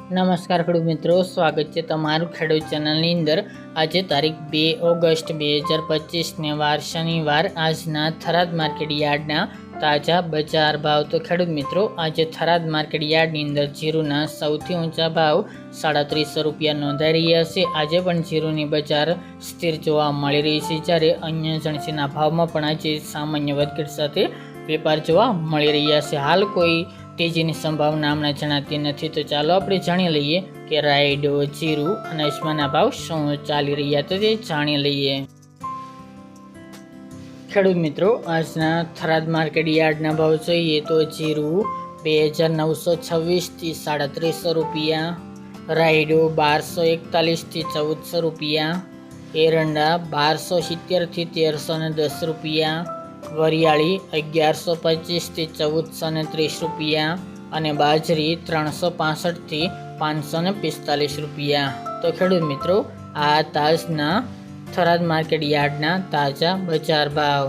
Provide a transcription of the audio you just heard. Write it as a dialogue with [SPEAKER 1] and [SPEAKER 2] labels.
[SPEAKER 1] નમસ્કાર ખેડૂત મિત્રો, સ્વાગત છે તમારું ખેડૂત ચેનલની અંદર। આજે તારીખ 2 ઓગસ્ટ 2025 વાર શનિવાર આજના થરાદ માર્કેટ યાર્ડના તાજા બજાર ભાવ। તો ખેડૂત મિત્રો, આજે થરાદ માર્કેટ યાર્ડની અંદર જીરુના સૌથી ઊંચા ભાવ 3700 રૂપિયા નોંધાઈ રહ્યા છે। આજે પણ જીરુની બજાર સ્થિર જોવા મળી રહી છે, જ્યારે અન્ય જણસીના ભાવમાં પણ આજે સામાન્ય વધઘટ સાથે વેપાર જોવા મળી રહ્યા છે। હાલ કોઈ તેજીની સંભાવના હમણાં જણાતી નથી। તો ચાલો આપણે જાણી લઈએ કે રાયડો, જીરું અને અજમાના ભાવ શું ચાલી રહ્યા, તો તે જાણી લઈએ। ખેડૂત મિત્રો, આજના થરાદ માર્કેટ યાર્ડના ભાવ જોઈએ તો જીરું 2926 થી 3700 રૂપિયા, રાયડો 1241 થી 1400 રૂપિયા, એરંડા 1270 થી 1310 રૂપિયા, વરિયાળી 1125 થી 1430 રૂપિયા અને બાજરી 365 થી 545 રૂપિયા। તો ખેડૂત મિત્રો, આ તાજના થરાદ માર્કેટ યાર્ડના તાજા બજાર ભાવ।